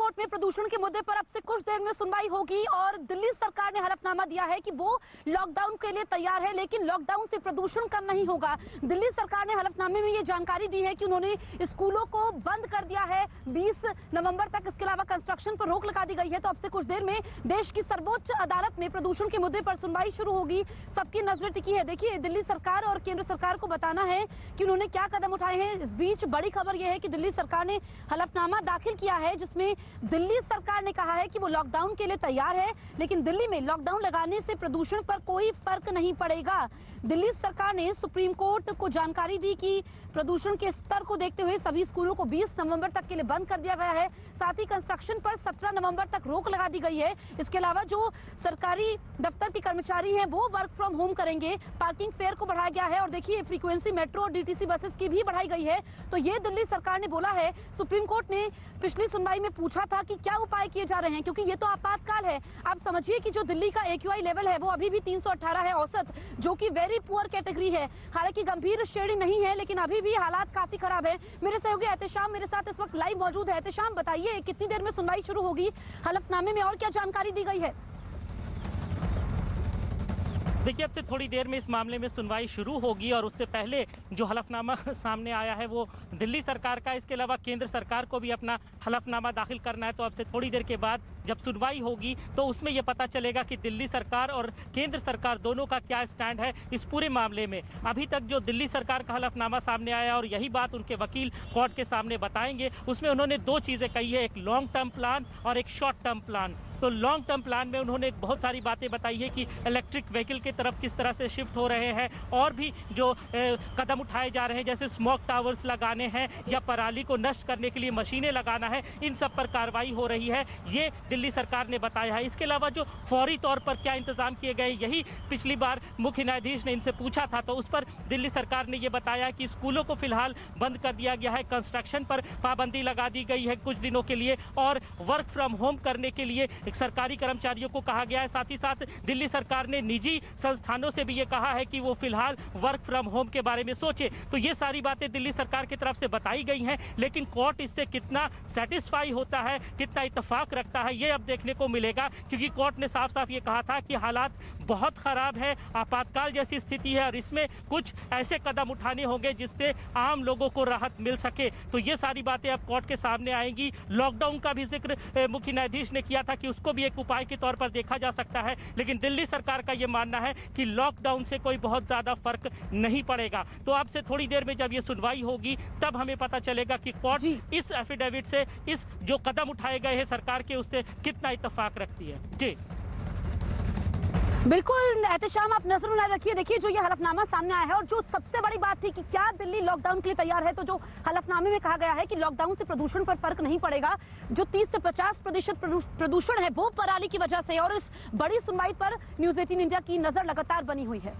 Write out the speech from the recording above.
Court में प्रदूषण के मुद्दे पर अब से कुछ देर में सुनवाई होगी और दिल्ली सरकार ने हलफनामा दिया है कि वो लॉकडाउन के लिए तैयार है, लेकिन लॉकडाउन से प्रदूषण कम नहीं होगा। दिल्ली सरकार ने हलफनामे में ये जानकारी दी है कि उन्होंने स्कूलों को बंद कर दिया है 20 नवंबर तक। इसके अलावा कंस्ट्रक्शन पर रोक लगा दी गई है। तो अब से कुछ देर में देश की सर्वोच्च अदालत में प्रदूषण के मुद्दे पर सुनवाई शुरू होगी। सबकी नजरें टिकी है। देखिए, दिल्ली सरकार और केंद्र सरकार को बताना है कि उन्होंने क्या कदम उठाए हैं। इस बीच बड़ी खबर यह है कि दिल्ली सरकार ने हलफनामा दाखिल किया है, जिसमें दिल्ली सरकार ने कहा है कि वो लॉकडाउन के लिए तैयार है, लेकिन दिल्ली में लॉकडाउन लगाने से प्रदूषण पर कोई फर्क नहीं पड़ेगा। दिल्ली सरकार ने सुप्रीम कोर्ट को जानकारी दी कि प्रदूषण के स्तर को देखते हुए सभी स्कूलों को 20 नवंबर तक के लिए बंद कर दिया गया है। साथ ही कंस्ट्रक्शन पर 17 नवंबर तक रोक लगा दी गई है। इसके अलावा जो सरकारी दफ्तर के कर्मचारी हैं वो वर्क फ्रॉम होम करेंगे। पार्किंग फेयर को बढ़ाया गया है और देखिए फ्रीक्वेंसी मेट्रो और डीटीसी बसेस की भी बढ़ाई गई है। तो ये दिल्ली सरकार ने बोला है। सुप्रीम कोर्ट ने पिछली सुनवाई में पूछा था कि क्या उपाय किए जा रहे हैं, क्योंकि ये तो आपातकाल है। आप समझिए कि जो दिल्ली का AQI लेवल है वो अभी भी 318 है औसत, जो कि वेरी पुअर कैटेगरी है। हालांकि गंभीर श्रेणी नहीं है, लेकिन अभी भी हालात काफी खराब है। मेरे सहयोगी एहतेशाम मेरे साथ इस वक्त लाइव मौजूद है। एहतेशाम, बताइए कितनी देर में सुनवाई शुरू होगी, हलफनामे में और क्या जानकारी दी गई है? देखिए, अब से थोड़ी देर में इस मामले में सुनवाई शुरू होगी और उससे पहले जो हलफनामा सामने आया है वो दिल्ली सरकार का। इसके अलावा केंद्र सरकार को भी अपना हलफनामा दाखिल करना है। तो अब से थोड़ी देर के बाद जब सुनवाई होगी तो उसमें ये पता चलेगा कि दिल्ली सरकार और केंद्र सरकार दोनों का क्या स्टैंड है इस पूरे मामले में। अभी तक जो दिल्ली सरकार का हलफनामा सामने आया और यही बात उनके वकील कोर्ट के सामने बताएंगे, उसमें उन्होंने दो चीज़ें कही है, एक लॉन्ग टर्म प्लान और एक शॉर्ट टर्म प्लान। तो लॉन्ग टर्म प्लान में उन्होंने बहुत सारी बातें बताई है कि इलेक्ट्रिक व्हीकल की तरफ किस तरह से शिफ्ट हो रहे हैं और भी जो कदम उठाए जा रहे हैं, जैसे स्मोक टावर्स लगाने हैं या पराली को नष्ट करने के लिए मशीनें लगाना है, इन सब पर कार्रवाई हो रही है, ये दिल्ली सरकार ने बताया है। इसके अलावा जो फौरी तौर पर क्या इंतजाम किए गए, यही पिछली बार मुख्य न्यायाधीश ने इनसे पूछा था, तो उस पर दिल्ली सरकार ने ये बताया कि स्कूलों को फिलहाल बंद कर दिया गया है, कंस्ट्रक्शन पर पाबंदी लगा दी गई है कुछ दिनों के लिए और वर्क फ्रॉम होम करने के लिए सरकारी कर्मचारियों को कहा गया है। साथ ही साथ दिल्ली सरकार ने निजी संस्थानों से भी ये कहा है कि वो फिलहाल वर्क फ्रॉम होम के बारे में सोचे। तो ये सारी बातें दिल्ली सरकार की तरफ से बताई गई हैं, लेकिन कोर्ट इससे कितना सेटिस्फाई होता है, कितना इत्तेफाक रखता है, ये अब देखने को मिलेगा, क्योंकि कोर्ट ने साफ साफ ये कहा था कि हालात बहुत खराब है, आपातकाल जैसी स्थिति है और इसमें कुछ ऐसे कदम उठाने होंगे जिससे आम लोगों को राहत मिल सके। तो ये सारी बातें अब कोर्ट के सामने आएंगी। लॉकडाउन का भी जिक्र मुख्य न्यायाधीश ने किया था कि उसको भी एक उपाय के तौर पर देखा जा सकता है, लेकिन दिल्ली सरकार का यह मानना है कि लॉकडाउन से कोई बहुत ज्यादा फर्क नहीं पड़ेगा। तो अब से थोड़ी देर में जब ये सुनवाई होगी तब हमें पता चलेगा कि कोर्ट इस एफिडेविट से, इस जो कदम उठाए गए हैं सरकार के, उससे कितना इत्तेफाक रखती है। जी बिल्कुल एहतेशाम, आप नजर बनाए रखिए। देखिए, जो ये हलफनामा सामने आया है और जो सबसे बड़ी बात थी कि क्या दिल्ली लॉकडाउन के लिए तैयार है, तो जो हलफनामे में कहा गया है कि लॉकडाउन से प्रदूषण पर फर्क नहीं पड़ेगा। जो 30 से 50% प्रदूषण है वो पराली की वजह से। और इस बड़ी सुनवाई पर न्यूज़ 18 इंडिया की नजर लगातार बनी हुई है।